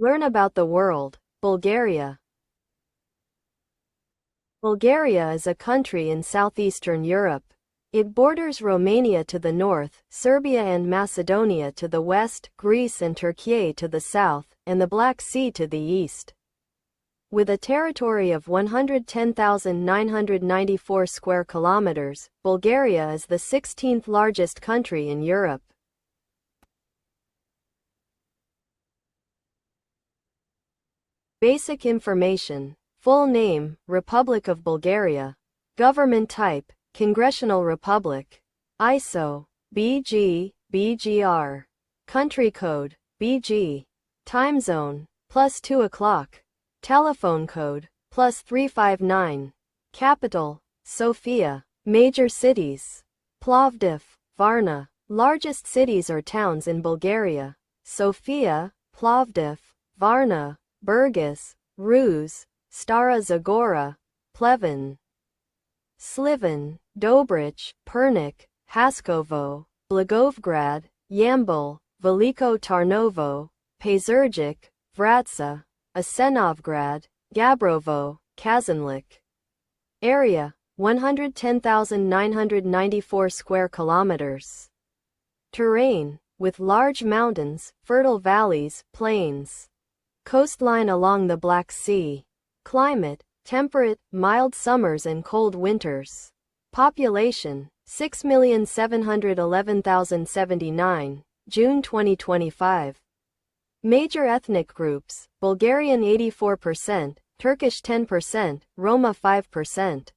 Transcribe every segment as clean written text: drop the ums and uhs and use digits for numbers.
Learn about the world. Bulgaria. Bulgaria is a country in southeastern Europe. It borders Romania to the north, Serbia and Macedonia to the west, Greece and Turkey to the south, and the Black Sea to the east. With a territory of 110,994 square kilometers, Bulgaria is the 16th largest country in Europe. Basic information. Full name, Republic of Bulgaria. Government type, Congressional Republic. ISO, BG, BGR. Country code, BG. Time zone, +2 o'clock. Telephone code, +359. Capital, Sofia. Major cities. Plovdiv, Varna. Largest cities or towns in Bulgaria. Sofia, Plovdiv, Varna, Burgas, Ruse, Stara Zagora, Pleven, Sliven, Dobrich, Pernik, Haskovo, Blagovgrad, Yambol, Veliko Tarnovo, Pazurgic, Vratsa, Asenovgrad, Gabrovo, Kazanlik. Area, 110,994 square kilometers. Terrain, with large mountains, fertile valleys, plains. Coastline along the Black Sea. Climate, temperate, mild summers and cold winters. Population, 6,711,079, June 2025. Major ethnic groups, Bulgarian 84%, Turkish 10%, Roma 5%.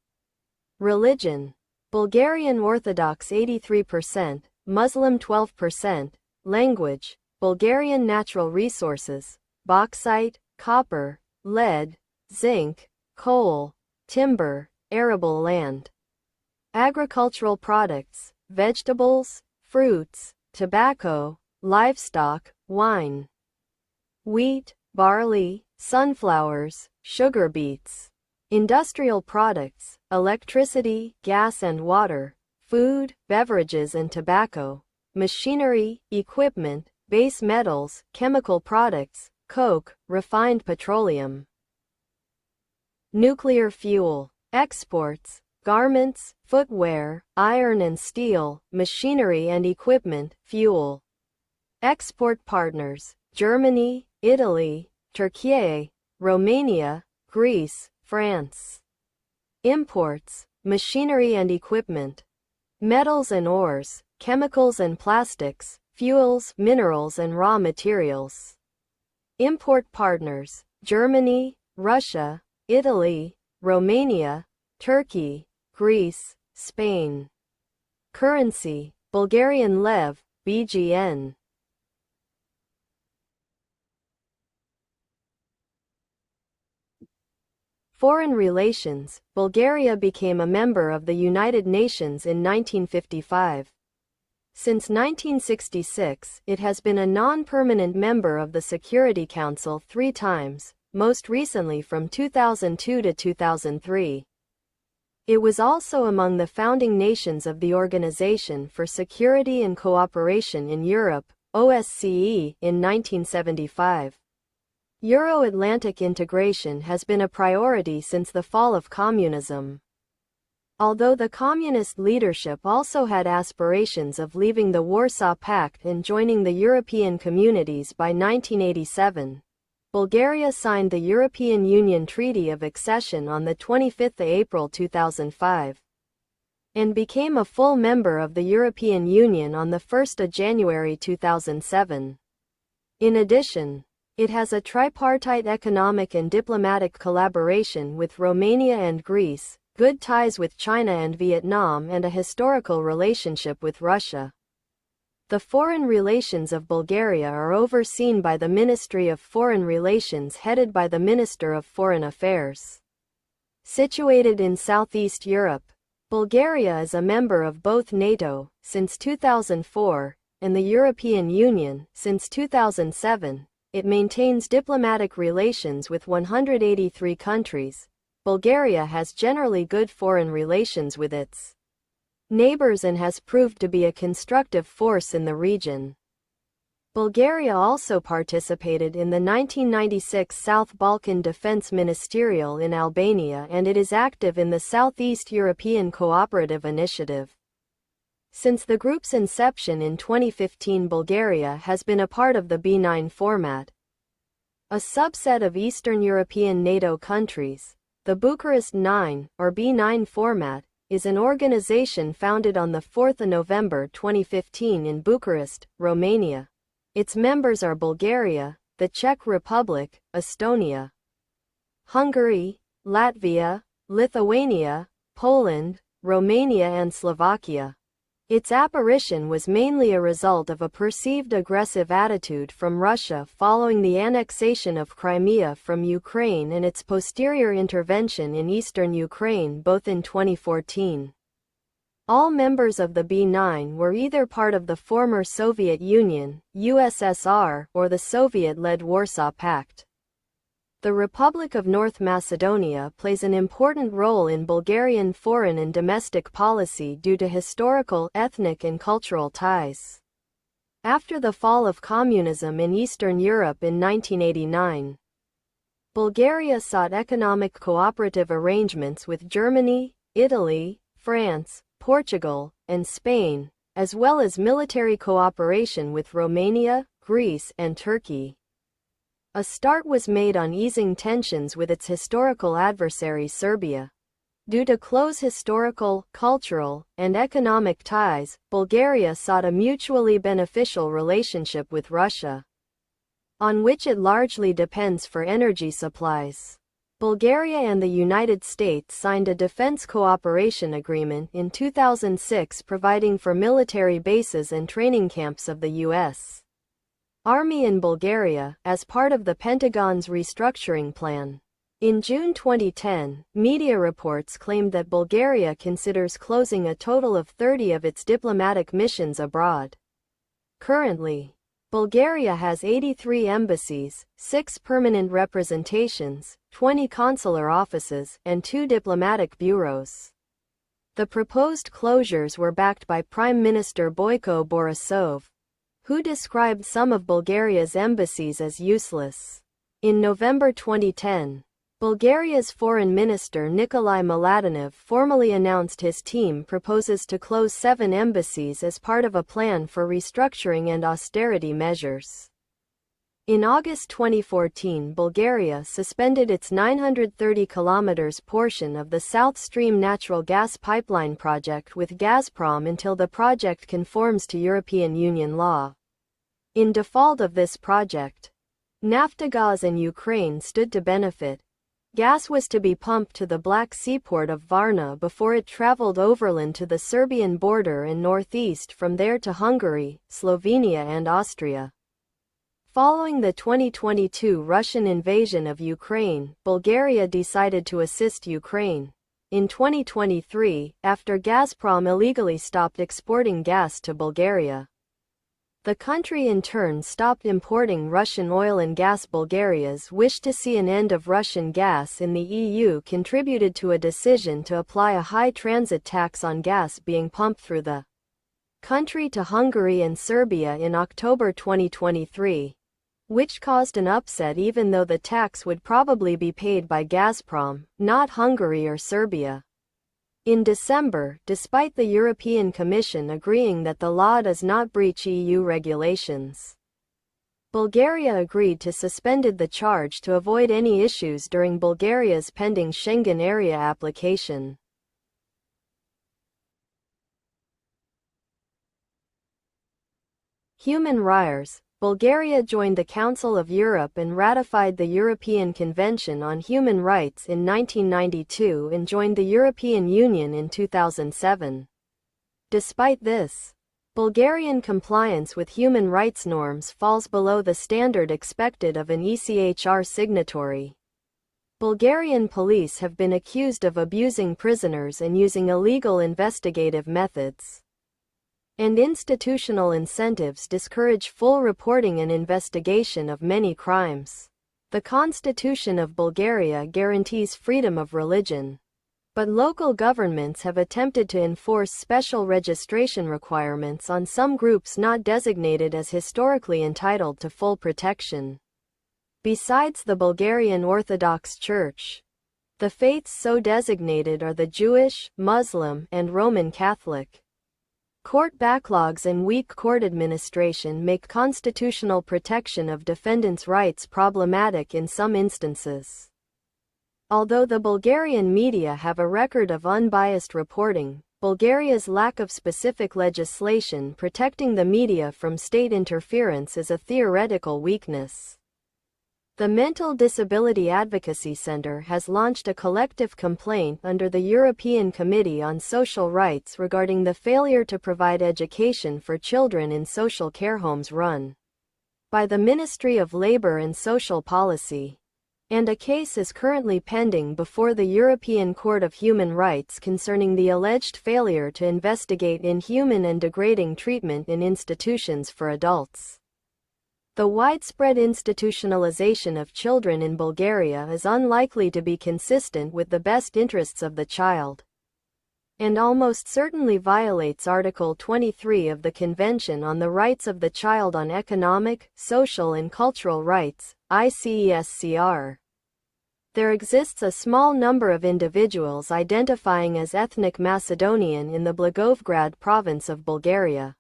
Religion, Bulgarian Orthodox 83%, Muslim 12%. Language, Bulgarian natural resources, bauxite, copper, lead, zinc, coal, timber, arable land. Agricultural products, vegetables, fruits, tobacco, livestock, wine. Wheat, barley, sunflowers, sugar beets. Industrial products, electricity, gas and water, food, beverages and tobacco. Machinery, equipment, base metals, chemical products, coke, refined petroleum. Nuclear fuel. Exports, garments, footwear, iron and steel, machinery and equipment, fuel. Export partners, Germany, Italy, Turkey, Romania, Greece, France. Imports, machinery and equipment. Metals and ores, chemicals and plastics, fuels, minerals and raw materials. Import partners, Germany, Russia, Italy, Romania, Turkey, Greece, Spain. Currency, Bulgarian lev, BGN. Foreign relations, Bulgaria became a member of the United Nations in 1955. Since 1966, it has been a non-permanent member of the Security Council 3 times, most recently from 2002 to 2003. It was also among the founding nations of the Organization for Security and Cooperation in Europe, OSCE, in 1975. Euro-Atlantic integration has been a priority since the fall of communism. Although the communist leadership also had aspirations of leaving the Warsaw Pact and joining the European communities by 1987, Bulgaria signed the European Union Treaty of Accession on 25 April 2005 and became a full member of the European Union on 1 January 2007. In addition, it has a tripartite economic and diplomatic collaboration with Romania and Greece, good ties with China and Vietnam, and a historical relationship with Russia. The foreign relations of Bulgaria are overseen by the Ministry of Foreign Relations headed by the Minister of Foreign Affairs. Situated in Southeast Europe, Bulgaria is a member of both NATO, since 2004, and the European Union, since 2007. It maintains diplomatic relations with 183 countries. Bulgaria has generally good foreign relations with its neighbors and has proved to be a constructive force in the region. Bulgaria also participated in the 1996 South Balkan Defense Ministerial in Albania, and it is active in the Southeast European Cooperative Initiative. Since the group's inception in 2015, Bulgaria has been a part of the B9 format, a subset of Eastern European NATO countries. The Bucharest 9, or B9 format, is an organization founded on 4 November 2015 in Bucharest, Romania. Its members are Bulgaria, the Czech Republic, Estonia, Hungary, Latvia, Lithuania, Poland, Romania and Slovakia. Its apparition was mainly a result of a perceived aggressive attitude from Russia following the annexation of Crimea from Ukraine and its posterior intervention in eastern Ukraine both in 2014. All members of the B9 were either part of the former Soviet Union, USSR, or the Soviet-led Warsaw Pact. The Republic of North Macedonia plays an important role in Bulgarian foreign and domestic policy due to historical, ethnic and cultural ties. After the fall of communism in Eastern Europe in 1989, Bulgaria sought economic cooperative arrangements with Germany, Italy, France, Portugal, and Spain, as well as military cooperation with Romania, Greece, and Turkey. A start was made on easing tensions with its historical adversary Serbia. Due to close historical, cultural, and economic ties, Bulgaria sought a mutually beneficial relationship with Russia, on which it largely depends for energy supplies. Bulgaria and the United States signed a defense cooperation agreement in 2006 providing for military bases and training camps of the U.S. Army in Bulgaria, as part of the Pentagon's restructuring plan. In June 2010, media reports claimed that Bulgaria considers closing a total of 30 of its diplomatic missions abroad. Currently, Bulgaria has 83 embassies, 6 permanent representations, 20 consular offices, and 2 diplomatic bureaus. The proposed closures were backed by Prime Minister Boyko Borisov, who described some of Bulgaria's embassies as useless. In November 2010, Bulgaria's Foreign Minister Nikolai Mladenov formally announced his team proposes to close 7 embassies as part of a plan for restructuring and austerity measures. In August 2014, Bulgaria suspended its 930 km portion of the South Stream natural gas pipeline project with Gazprom until the project conforms to European Union law. In default of this project, Naftogaz and Ukraine stood to benefit. Gas was to be pumped to the Black Sea port of Varna before it traveled overland to the Serbian border and northeast from there to Hungary, Slovenia and Austria. Following the 2022 Russian invasion of Ukraine, Bulgaria decided to assist Ukraine. In 2023, after Gazprom illegally stopped exporting gas to Bulgaria, the country in turn stopped importing Russian oil and gas. Bulgaria's wish to see an end of Russian gas in the EU contributed to a decision to apply a high transit tax on gas being pumped through the country to Hungary and Serbia in October 2023, which caused an upset even though the tax would probably be paid by Gazprom, not Hungary or Serbia. In December, despite the European Commission agreeing that the law does not breach EU regulations, Bulgaria agreed to suspended the charge to avoid any issues during Bulgaria's pending Schengen area application. Human rights. Bulgaria joined the Council of Europe and ratified the European Convention on Human Rights in 1992 and joined the European Union in 2007. Despite this, Bulgarian compliance with human rights norms falls below the standard expected of an ECHR signatory. Bulgarian police have been accused of abusing prisoners and using illegal investigative methods, and institutional incentives discourage full reporting and investigation of many crimes. The Constitution of Bulgaria guarantees freedom of religion. But local governments have attempted to enforce special registration requirements on some groups not designated as historically entitled to full protection. Besides the Bulgarian Orthodox Church, the faiths so designated are the Jewish, Muslim, and Roman Catholic. Court backlogs and weak court administration make constitutional protection of defendants' rights problematic in some instances. Although the Bulgarian media have a record of unbiased reporting, Bulgaria's lack of specific legislation protecting the media from state interference is a theoretical weakness. The Mental Disability Advocacy Center has launched a collective complaint under the European Committee on Social Rights regarding the failure to provide education for children in social care homes run by the Ministry of Labour and Social Policy. And a case is currently pending before the European Court of Human Rights concerning the alleged failure to investigate inhuman and degrading treatment in institutions for adults. The widespread institutionalization of children in Bulgaria is unlikely to be consistent with the best interests of the child, and almost certainly violates Article 23 of the Convention on the Rights of the Child on Economic, Social and Cultural Rights, ICESCR. There exists a small number of individuals identifying as ethnic Macedonian in the Blagoevgrad province of Bulgaria.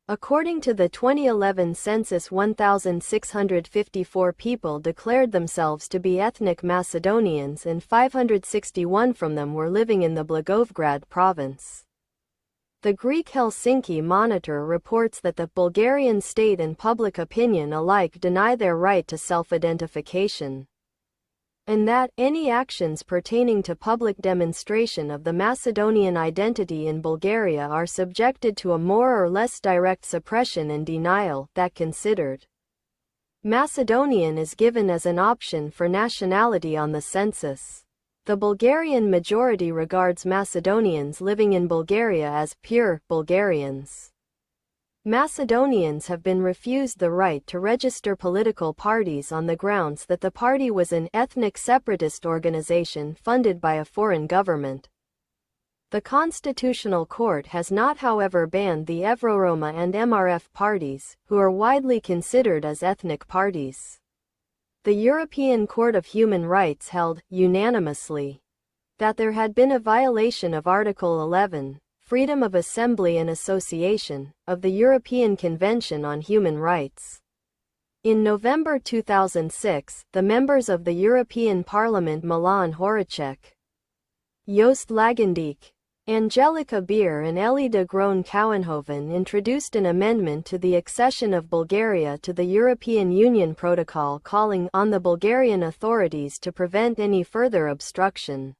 According to the 2011 census, 1,654 people declared themselves to be ethnic Macedonians and 561 from them were living in the Blagoevgrad province. The Greek Helsinki Monitor reports that the Bulgarian state and public opinion alike deny their right to self-identification, and that any actions pertaining to public demonstration of the Macedonian identity in Bulgaria are subjected to a more or less direct suppression and denial that considered Macedonian is given as an option for nationality on the census. The Bulgarian majority regards Macedonians living in Bulgaria as pure Bulgarians. Macedonians have been refused the right to register political parties on the grounds that the party was an ethnic separatist organization funded by a foreign government. The Constitutional Court has not, however, banned the Evroroma and MRF parties, who are widely considered as ethnic parties. The European Court of Human Rights held, unanimously, that there had been a violation of Article 11, Freedom of Assembly and Association, of the European Convention on Human Rights. In November 2006, the members of the European Parliament Milan Horacek, Joost Lagendijk, Angelika Beer and Elie de Groen-Kouwenhoven introduced an amendment to the accession of Bulgaria to the European Union Protocol calling on the Bulgarian authorities to prevent any further obstruction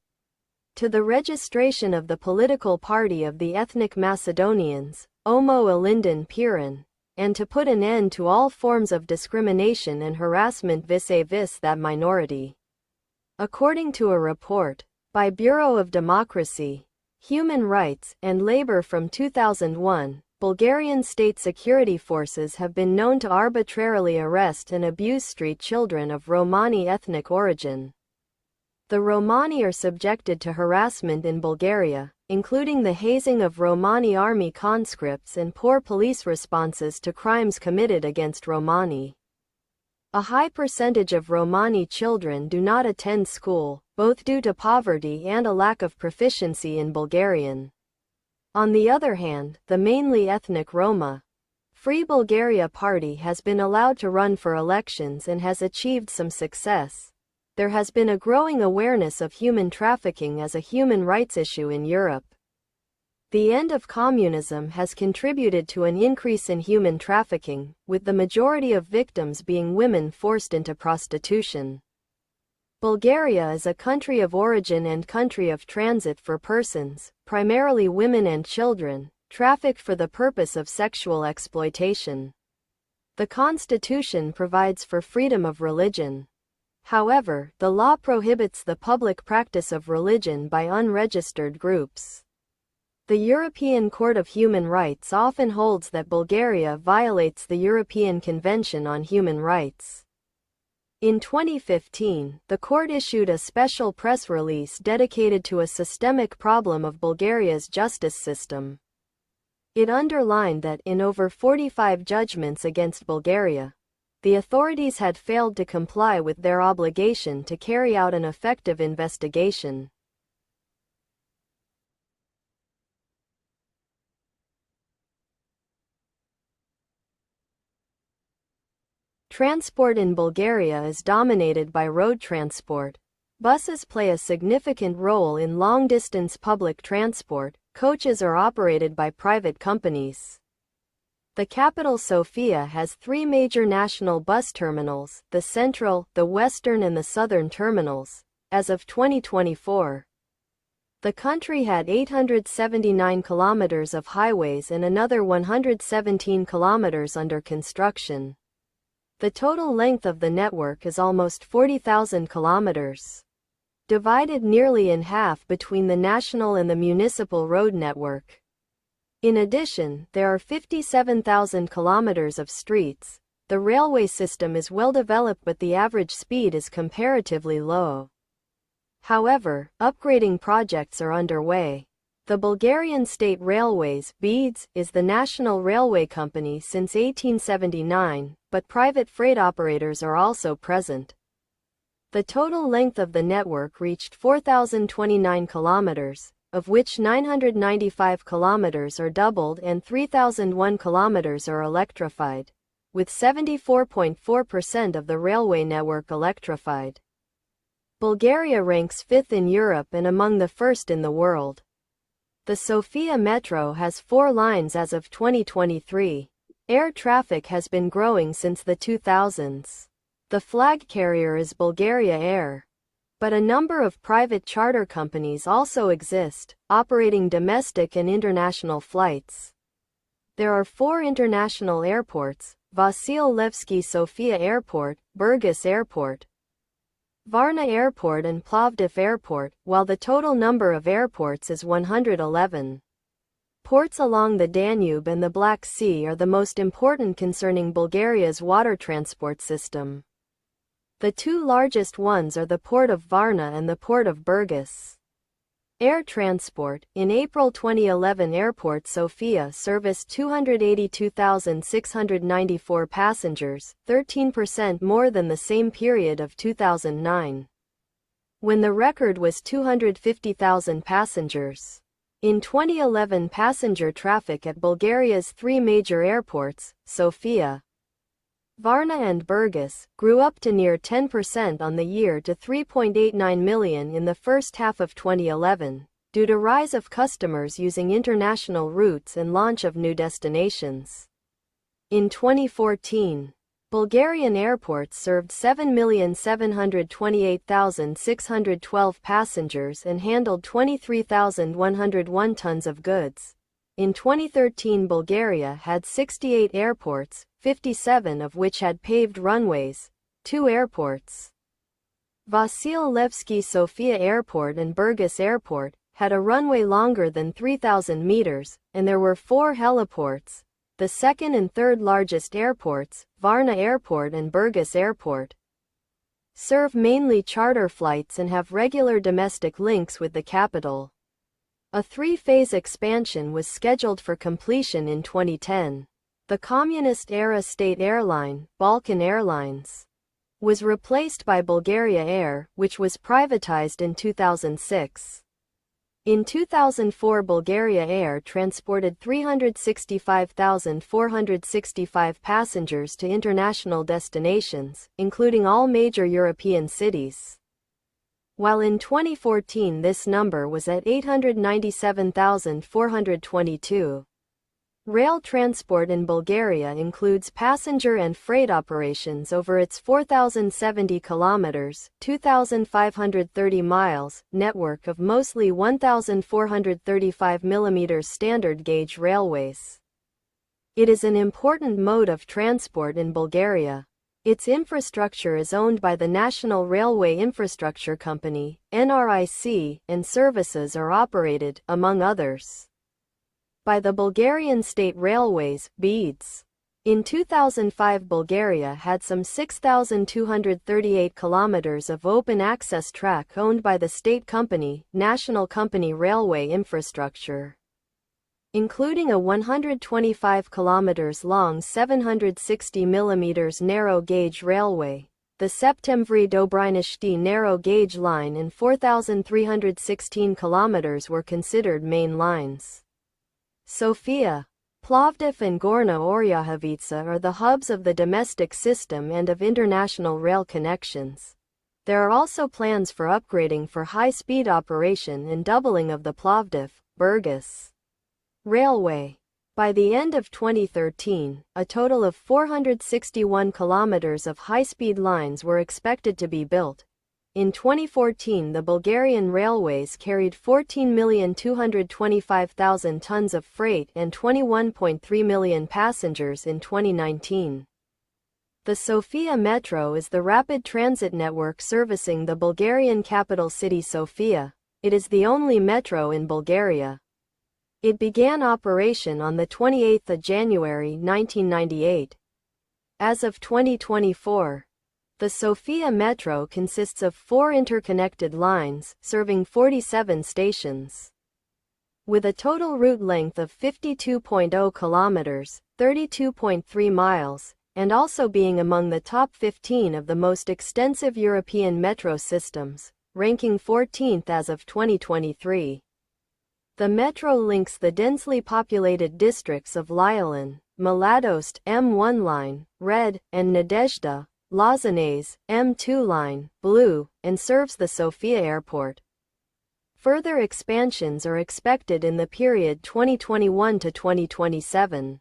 to the registration of the political party of the ethnic Macedonians, Omo Ilinden Piran, and to put an end to all forms of discrimination and harassment vis-a-vis that minority. According to a report by Bureau of Democracy, Human Rights, and Labor from 2001, Bulgarian state security forces have been known to arbitrarily arrest and abuse street children of Romani ethnic origin. The Romani are subjected to harassment in Bulgaria, including the hazing of Romani army conscripts and poor police responses to crimes committed against Romani. A high percentage of Romani children do not attend school, both due to poverty and a lack of proficiency in Bulgarian. On the other hand, the mainly ethnic Roma Free Bulgaria Party has been allowed to run for elections and has achieved some success. There has been a growing awareness of human trafficking as a human rights issue in Europe. The end of communism has contributed to an increase in human trafficking, with the majority of victims being women forced into prostitution. Bulgaria is a country of origin and country of transit for persons, primarily women and children, trafficked for the purpose of sexual exploitation. The Constitution provides for freedom of religion. However, the law prohibits the public practice of religion by unregistered groups. The European Court of Human Rights often holds that Bulgaria violates the European Convention on Human Rights. In 2015, the court issued a special press release dedicated to a systemic problem of Bulgaria's justice system. It underlined that, in over 45 judgments against Bulgaria, the authorities had failed to comply with their obligation to carry out an effective investigation. Transport in Bulgaria is dominated by road transport. Buses play a significant role in long-distance public transport. Coaches are operated by private companies. The capital Sofia has three major national bus terminals, the Central, the Western and the Southern terminals, as of 2024. The country had 879 kilometers of highways and another 117 kilometers under construction. The total length of the network is almost 40,000 kilometers, divided nearly in half between the national and the municipal road network. In addition, there are 57,000 kilometers of streets. The railway system is well developed, but the average speed is comparatively low. However, upgrading projects are underway. The Bulgarian State Railways (BSD) is the national railway company since 1879, but private freight operators are also present. The total length of the network reached 4,029 kilometers, of which 995 kilometers are doubled and 3,001 kilometers are electrified, with 74.4% of the railway network electrified. Bulgaria ranks 5th in Europe and among the first in the world. The Sofia Metro has 4 lines as of 2023. Air traffic has been growing since the 2000s. The flag carrier is Bulgaria Air. But a number of private charter companies also exist, operating domestic and international flights. There are 4 international airports: Vasil Levski Sofia Airport, Burgas Airport, Varna Airport and Plovdiv Airport, while the total number of airports is 111. Ports along the Danube and the Black Sea are the most important concerning Bulgaria's water transport system. The 2 largest ones are the port of Varna and the port of Burgas. Air transport. In April 2011, Airport Sofia serviced 282,694 passengers, 13% more than the same period of 2009, when the record was 250,000 passengers. In 2011, passenger traffic at Bulgaria's 3 major airports, Sofia, Varna and Burgas, grew up to near 10% on the year to 3.89 million in the first half of 2011, due to rise of customers using international routes and launch of new destinations. In 2014, Bulgarian airports served 7,728,612 passengers and handled 23,101 tons of goods. In 2013, Bulgaria had 68 airports, 57 of which had paved runways. 2 airports, Vasil Levski Sofia Airport and Burgas Airport, had a runway longer than 3,000 meters, and there were 4 heliports. The second and third largest airports, Varna Airport and Burgas Airport, serve mainly charter flights and have regular domestic links with the capital. A 3-phase expansion was scheduled for completion in 2010. The communist-era state airline, Balkan Airlines, was replaced by Bulgaria Air, which was privatized in 2006. In 2004, Bulgaria Air transported 365,465 passengers to international destinations, including all major European cities, while in 2014 this number was at 897,422. Rail transport in Bulgaria includes passenger and freight operations over its 4,070 kilometers (2,530 miles) network of mostly 1,435 mm standard gauge railways. It is an important mode of transport in Bulgaria. Its infrastructure is owned by the National Railway Infrastructure Company (NRIC), and services are operated, among others, by the Bulgarian State Railways (BSD). In 2005, Bulgaria had some 6,238 kilometers of open access track owned by the state company, National Company Railway Infrastructure, including a 125 kilometers long 760 millimeters narrow gauge railway, the Septemvri-Dobrynishti narrow gauge line, and 4,316 kilometers were considered main lines. Sofia, Plovdiv and Gorna Oryahivitsa are the hubs of the domestic system and of international rail connections. There are also plans for upgrading for high-speed operation and doubling of the Plovdiv-Burgas railway. By the end of 2013, a total of 461 kilometers of high-speed lines were expected to be built. In 2014, the Bulgarian railways carried 14,225,000 tons of freight and 21.3 million passengers in 2019. The Sofia Metro is the rapid transit network servicing the Bulgarian capital city Sofia. It is the only metro in Bulgaria. It began operation on the 28th of January 1998. As of 2024, the Sofia Metro consists of 4 interconnected lines, serving 47 stations. With a total route length of 52.0 kilometers, 32.3 miles, and also being among the top 15 of the most extensive European metro systems, ranking 14th as of 2023. The metro links the densely populated districts of Lyalan, Mladost, M1 line, Red, and Nadezhda, Lozanets, M2 line, Blue, and serves the Sofia airport. Further expansions are expected in the period 2021 to 2027.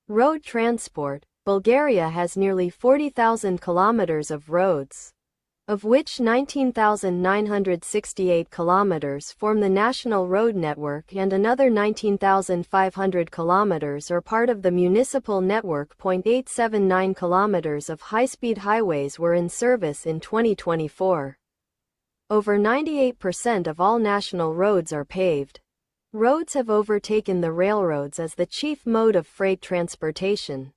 Road transport. Bulgaria has nearly 40,000 kilometers of roads, of which 19,968 kilometers form the national road network and another 19,500 kilometers are part of the municipal network. 879 kilometers of high-speed highways were in service in 2024. Over 98% of all national roads are paved. Roads have overtaken the railroads as the chief mode of freight transportation.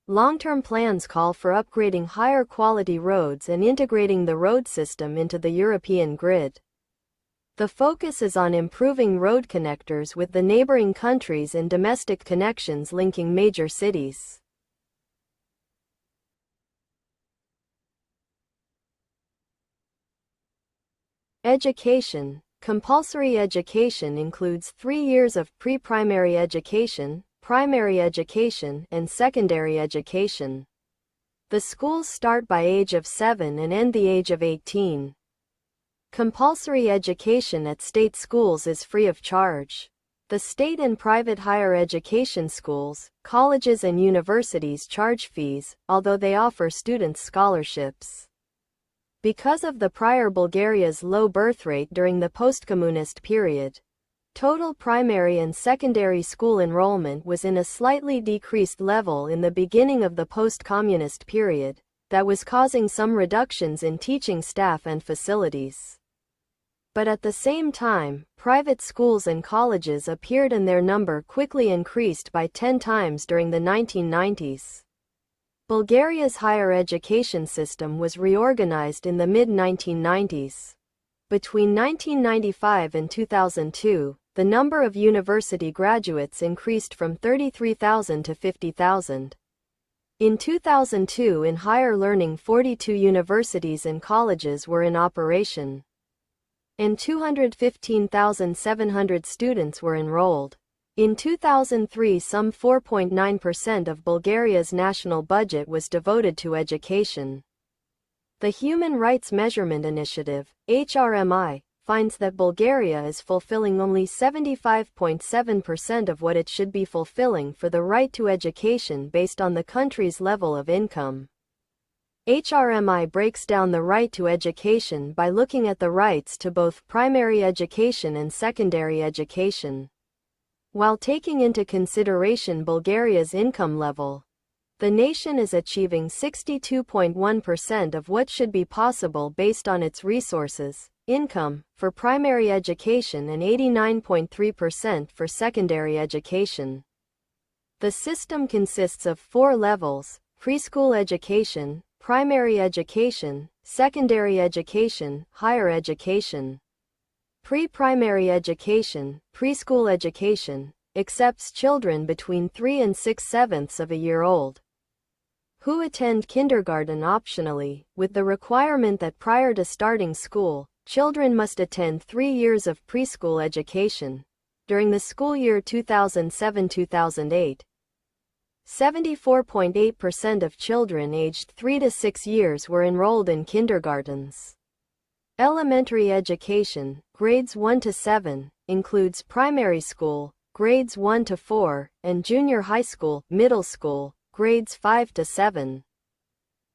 Long-term plans call for upgrading higher quality roads and integrating the road system into the European grid. The focus is on improving road connectors with the neighboring countries and domestic connections linking major cities. Education. Compulsory education includes 3 years of pre-primary education, primary education, and secondary education. The schools start by age of 7 and end the age of 18. Compulsory education at state schools is free of charge. The state and private higher education schools, colleges and universities charge fees, although they offer students scholarships. Because of the prior Bulgaria's low birth rate during the post-communist period, total primary and secondary school enrollment was in a slightly decreased level in the beginning of the post-communist period, that was causing some reductions in teaching staff and facilities. But at the same time, private schools and colleges appeared and their number quickly increased by 10 times during the 1990s. Bulgaria's higher education system was reorganized in the mid-1990s. Between 1995 and 2002, the number of university graduates increased from 33,000 to 50,000. In 2002, in higher learning, 42 universities and colleges were in operation, and 215,700 students were enrolled. In 2003, some 4.9% of Bulgaria's national budget was devoted to education. The Human Rights Measurement Initiative, HRMI, finds that Bulgaria is fulfilling only 75.7% of what it should be fulfilling for the right to education based on the country's level of income. HRMI breaks down the right to education by looking at the rights to both primary education and secondary education. While taking into consideration Bulgaria's income level, the nation is achieving 62.1% of what should be possible based on its resources, income, for primary education and 89.3% for secondary education. The system consists of 4 levels: preschool education, primary education, secondary education, higher education. Pre-primary education, preschool education, accepts children between 3 and 6/7 of a year old, who attend kindergarten optionally, with the requirement that prior to starting school, children must attend 3 years of preschool education. During the school year 2007-2008, 74.8% of children aged 3 to 6 years were enrolled in kindergartens. Elementary education, grades 1 to 7, includes primary school, grades 1 to 4, and junior high school, middle school, grades 5 to 7.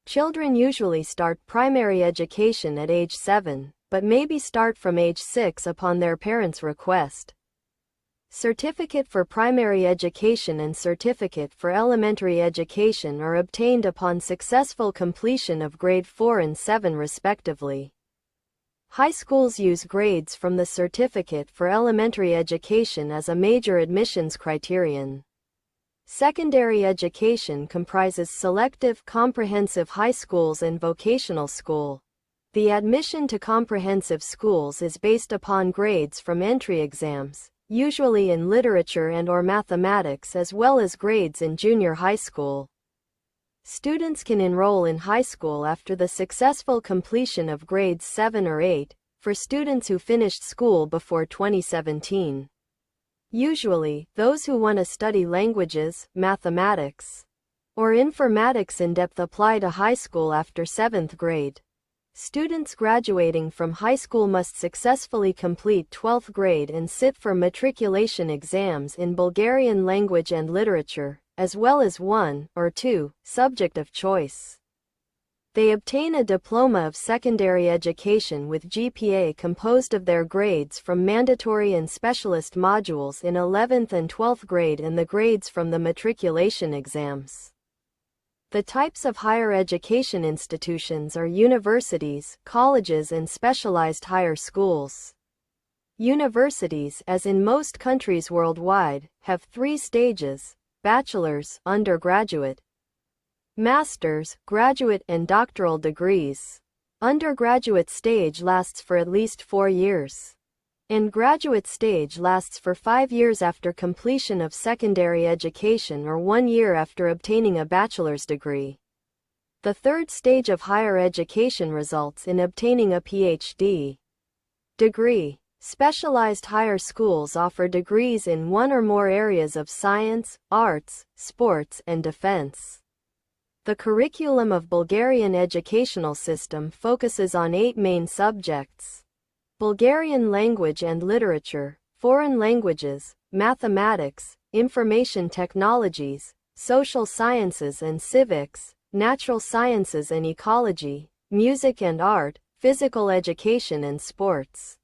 Children usually start primary education at age 7, but maybe start from age 6 upon their parents' request. Certificate for primary education and certificate for elementary education are obtained upon successful completion of grade 4 and 7 respectively. High schools use grades from the certificate for elementary education as a major admissions criterion. Secondary education comprises selective comprehensive high schools and vocational school. The admission to comprehensive schools is based upon grades from entry exams, usually in literature and/or mathematics, as well as grades in junior high school. Students can enroll in high school after the successful completion of grades 7 or 8, for students who finished school before 2017. Usually, those who want to study languages, mathematics, or informatics in depth apply to high school after 7th grade. Students graduating from high school must successfully complete 12th grade and sit for matriculation exams in Bulgarian language and literature, as well as 1 or 2 subject of choice. They obtain a diploma of secondary education with GPA composed of their grades from mandatory and specialist modules in 11th and 12th grade and the grades from the matriculation exams. The types of higher education institutions are universities, colleges, and specialized higher schools. Universities, as in most countries worldwide, have 3 stages: bachelor's, undergraduate, master's, graduate, and doctoral degrees. Undergraduate stage lasts for at least 4 years, and graduate stage lasts for 5 years after completion of secondary education or 1 year after obtaining a bachelor's degree. The third stage of higher education results in obtaining a PhD degree. Specialized higher schools offer degrees in 1 or more areas of science, arts, sports, and defense. The curriculum of Bulgarian educational system focuses on 8 main subjects: Bulgarian language and literature, foreign languages, mathematics, information technologies, social sciences and civics, natural sciences and ecology, music and art, physical education and sports.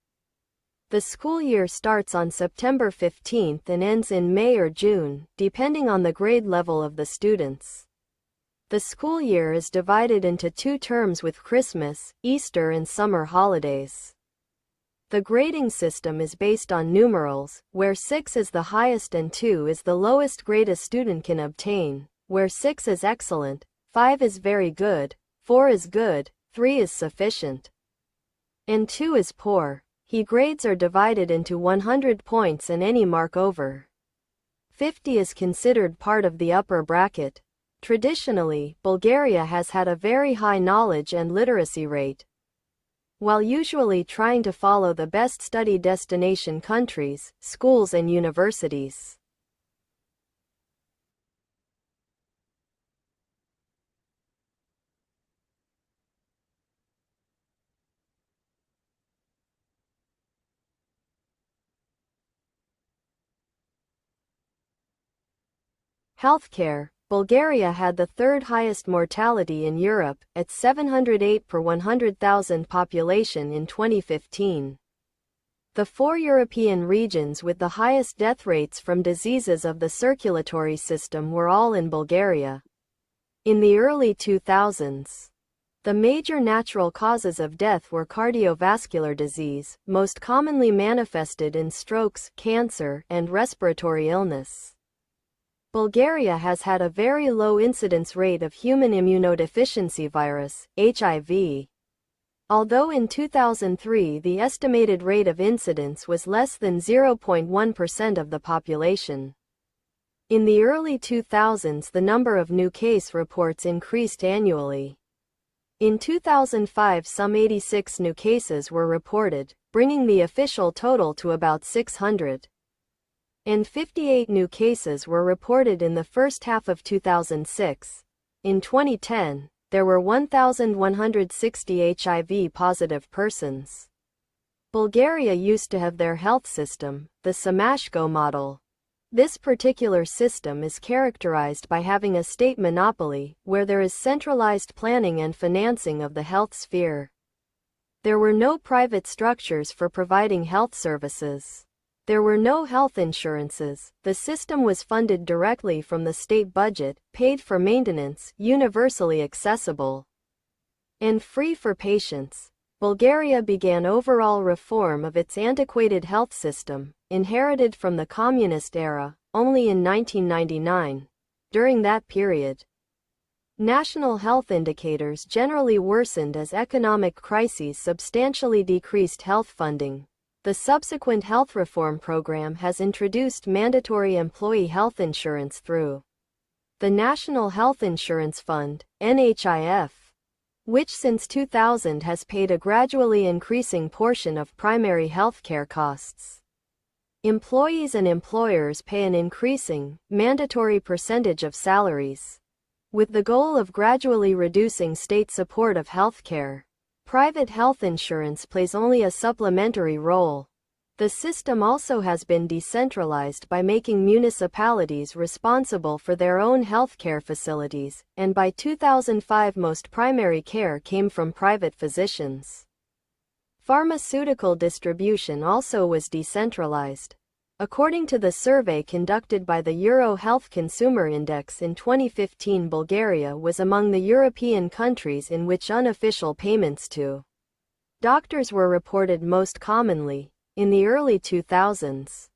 The school year starts on September 15th and ends in May or June, depending on the grade level of the students. The school year is divided into 2 terms with Christmas, Easter, and summer holidays. The grading system is based on numerals, where 6 is the highest and 2 is the lowest grade a student can obtain, where 6 is excellent, 5 is very good, 4 is good, 3 is sufficient, and 2 is poor. Grades are divided into 100 points and any mark over 50 is considered part of the upper bracket. Traditionally, Bulgaria has had a very high knowledge and literacy rate. While usually trying to follow the best study destination countries, schools, and universities. Healthcare. Bulgaria had the 3rd highest mortality in Europe, at 708 per 100,000 population in 2015. The 4 European regions with the highest death rates from diseases of the circulatory system were all in Bulgaria. In the early 2000s, the major natural causes of death were cardiovascular disease, most commonly manifested in strokes, cancer, and respiratory illness. Bulgaria has had a very low incidence rate of human immunodeficiency virus, HIV. Although in 2003 the estimated rate of incidence was less than 0.1% of the population. In the early 2000s the number of new case reports increased annually. In 2005 some 86 new cases were reported, bringing the official total to about 600. And 58 new cases were reported in the first half of 2006. In 2010, there were 1,160 HIV-positive persons. Bulgaria used to have their health system, the Semashko model. This particular system is characterized by having a state monopoly, where there is centralized planning and financing of the health sphere. There were no private structures for providing health services. There were no health insurances. The system was funded directly from the state budget, paid for maintenance, universally accessible, and free for patients. Bulgaria began overall reform of its antiquated health system, inherited from the communist era, only in 1999. During that period, national health indicators generally worsened as economic crises substantially decreased health funding. The subsequent health reform program has introduced mandatory employee health insurance through the National Health Insurance Fund, NHIF, which since 2000 has paid a gradually increasing portion of primary healthcare costs. Employees and employers pay an increasing, mandatory percentage of salaries, with the goal of gradually reducing state support of healthcare. Private health insurance plays only a supplementary role. The system also has been decentralized by making municipalities responsible for their own healthcare facilities, and by 2005 most primary care came from private physicians. Pharmaceutical distribution also was decentralized. According to the survey conducted by the Euro Health Consumer Index in 2015, Bulgaria was among the European countries in which unofficial payments to doctors were reported most commonly. In the early 2000s,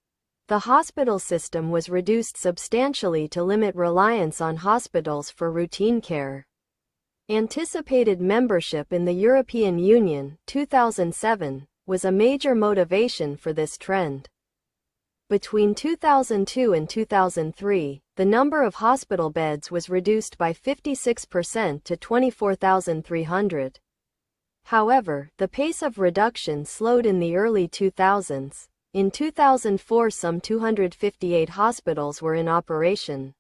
the hospital system was reduced substantially to limit reliance on hospitals for routine care. Anticipated membership in the European Union, 2007, was a major motivation for this trend. Between 2002 and 2003, the number of hospital beds was reduced by 56% to 24,300. However, the pace of reduction slowed in the early 2000s. In 2004, some 258 hospitals were in operation,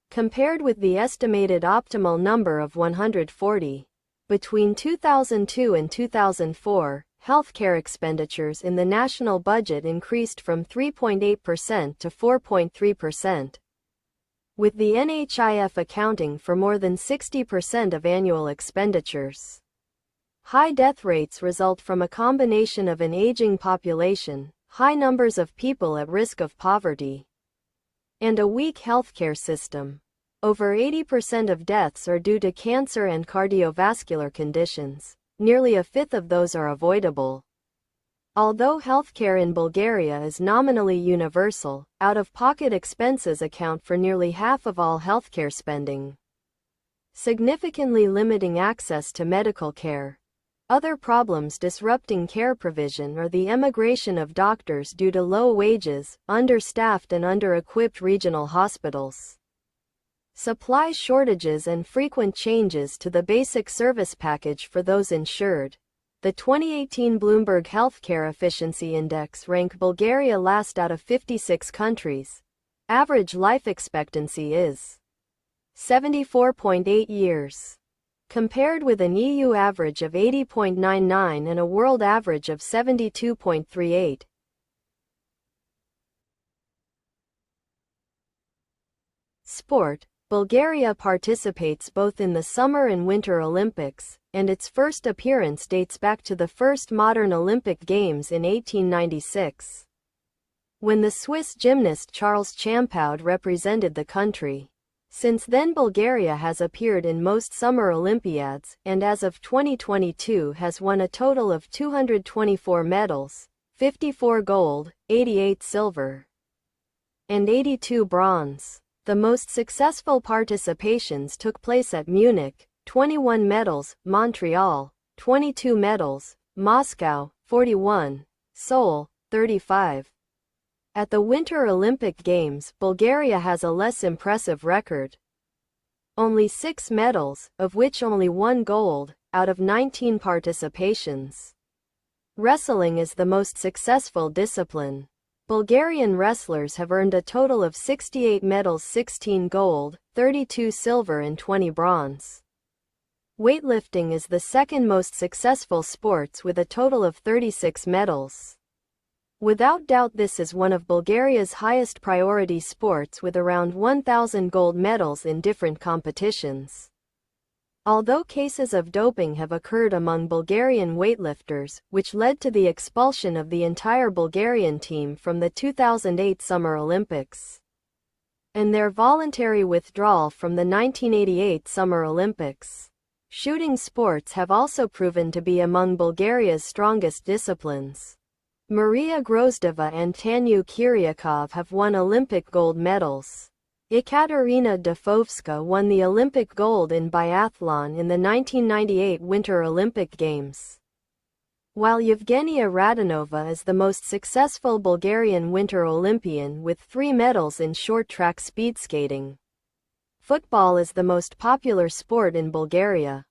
compared with the estimated optimal number of 140. Between 2002 and 2004, healthcare expenditures in the national budget increased from 3.8% to 4.3%, with the NHIF accounting for more than 60% of annual expenditures. High death rates result from a combination of an aging population, high numbers of people at risk of poverty, and a weak healthcare system. Over 80% of deaths are due to cancer and cardiovascular conditions. Nearly a fifth of those are avoidable. Although healthcare in Bulgaria is nominally universal, out-of-pocket expenses account for nearly half of all healthcare spending, significantly limiting access to medical care. Other problems disrupting care provision are the emigration of doctors due to low wages, understaffed and under-equipped regional hospitals, supply shortages and frequent changes to the basic service package for those insured. The 2018 Bloomberg Healthcare Efficiency Index ranked Bulgaria last out of 56 countries. Average life expectancy is 74.8 years, compared with an EU average of 80.99 and a world average of 72.38. Sport. Bulgaria participates both in the Summer and Winter Olympics, and its first appearance dates back to the first modern Olympic Games in 1896, when the Swiss gymnast Charles Champoud represented the country. Since then Bulgaria has appeared in most Summer Olympiads, and as of 2022 has won a total of 224 medals, 54 gold, 88 silver, and 82 bronze. The most successful participations took place at Munich, 21 medals, Montreal, 22 medals, Moscow, 41, Seoul, 35. At the Winter Olympic Games, Bulgaria has a less impressive record. Only 6 medals, of which only 1 gold, out of 19 participations. Wrestling is the most successful discipline. Bulgarian wrestlers have earned a total of 68 medals, 16 gold, 32 silver and 20 bronze. Weightlifting is the second most successful sports with a total of 36 medals. Without doubt, this is one of Bulgaria's highest priority sports with around 1,000 gold medals in different competitions. Although cases of doping have occurred among Bulgarian weightlifters, which led to the expulsion of the entire Bulgarian team from the 2008 Summer Olympics, and their voluntary withdrawal from the 1988 Summer Olympics, shooting sports have also proven to be among Bulgaria's strongest disciplines. Maria Grozdova and Tanu Kyriakov have won Olympic gold medals. Ekaterina Dafovska won the Olympic gold in biathlon in the 1998 Winter Olympic Games, while Yevgenia Radonova is the most successful Bulgarian Winter Olympian with 3 medals in short track speed skating. Football is the most popular sport in Bulgaria.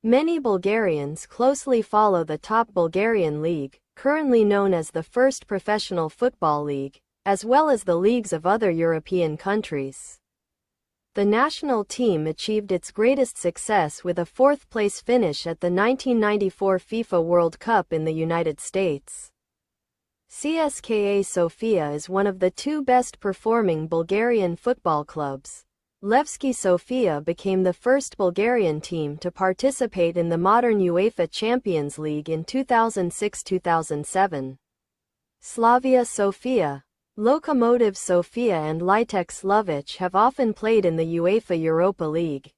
Many Bulgarians closely follow the top Bulgarian league, currently known as the First Professional Football League, as well as the leagues of other European countries. The national team achieved its greatest success with a 4th-place finish at the 1994 FIFA World Cup in the United States. CSKA Sofia is one of the 2 best-performing Bulgarian football clubs. Levski Sofia became the first Bulgarian team to participate in the modern UEFA Champions League in 2006-2007. Slavia Sofia, Lokomotiv Sofia and Litex Lovech have often played in the UEFA Europa League.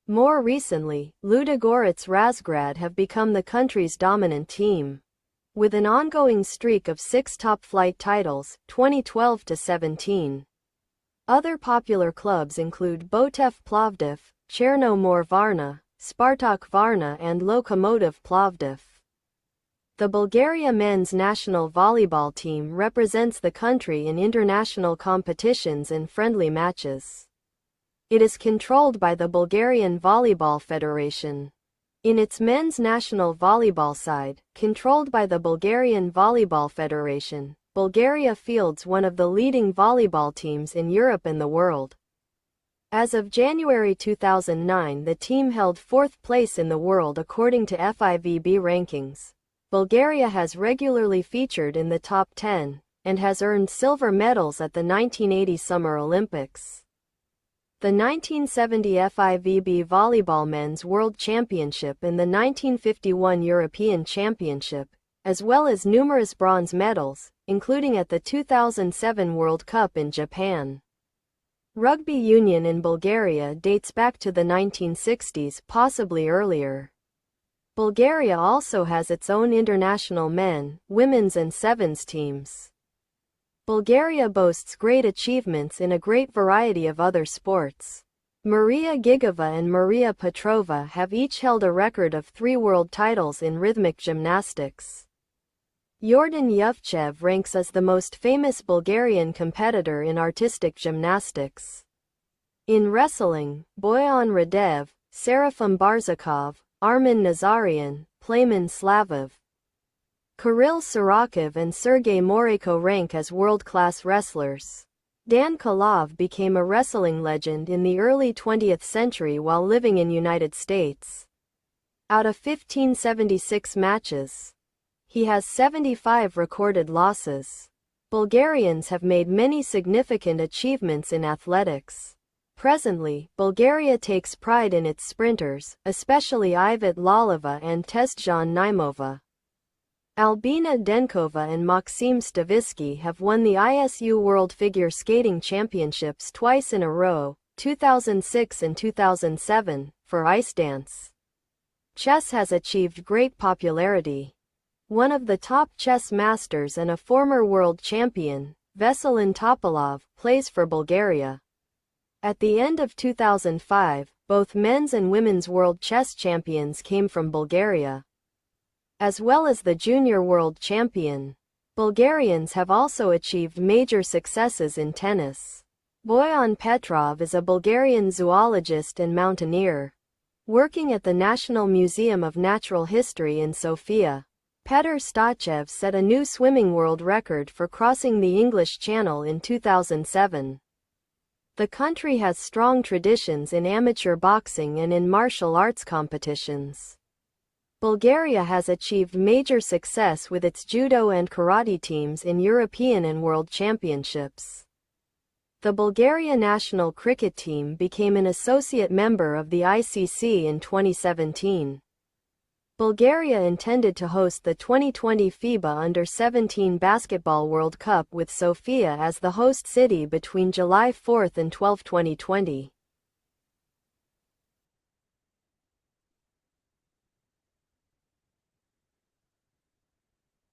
More recently, Ludogorets Razgrad have become the country's dominant team, with an ongoing streak of 6 top-flight titles, 2012-17. Other popular clubs include Botev Plovdiv, Chernomor Varna, Spartak Varna and Lokomotiv Plovdiv. The Bulgaria men's national volleyball team represents the country in international competitions and friendly matches. It is controlled by the Bulgarian Volleyball Federation. In its men's national volleyball side, controlled by the Bulgarian Volleyball Federation, Bulgaria fields one of the leading volleyball teams in Europe and the world. As of January 2009, the team held 4th place in the world according to FIVB rankings. Bulgaria has regularly featured in the top 10, and has earned silver medals at the 1980 Summer Olympics, the 1970 FIVB Volleyball Men's World Championship and the 1951 European Championship, as well as numerous bronze medals, including at the 2007 World Cup in Japan. Rugby union in Bulgaria dates back to the 1960s, possibly earlier. Bulgaria also has its own international men, women's and sevens teams. Bulgaria boasts great achievements in a great variety of other sports. Maria Gigova and Maria Petrova have each held a record of 3 world titles in rhythmic gymnastics. Yordan Yevchev ranks as the most famous Bulgarian competitor in artistic gymnastics. In wrestling, Boyan Radev, Serafim Barzakov, Armin Nazarian, Playman Slavov, Kirill Sirakov and Sergei Moreyko rank as world-class wrestlers. Dan Kalov became a wrestling legend in the early 20th century while living in United States. Out of 1576 matches, he has 75 recorded losses. Bulgarians have made many significant achievements in athletics. Presently, Bulgaria takes pride in its sprinters, especially Ivet Lalova and Testjan Naimova. Albina Denkova and Maxim Stavisky have won the ISU World Figure Skating Championships twice in a row, 2006 and 2007, for ice dance. Chess has achieved great popularity. One of the top chess masters and a former world champion, Veselin Topalov, plays for Bulgaria. At the end of 2005, both men's and women's world chess champions came from Bulgaria, as well as the junior world champion. Bulgarians have also achieved major successes in tennis. Boyan Petrov is a Bulgarian zoologist and mountaineer, working at the National Museum of Natural History in Sofia. Petr Stoichev set a new swimming world record for crossing the English Channel in 2007. The country has strong traditions in amateur boxing and in martial arts competitions. Bulgaria has achieved major success with its judo and karate teams in European and World Championships. The Bulgaria national cricket team became an associate member of the ICC in 2017. Bulgaria intended to host the 2020 FIBA Under-17 Basketball World Cup with Sofia as the host city between July 4 and 12, 2020.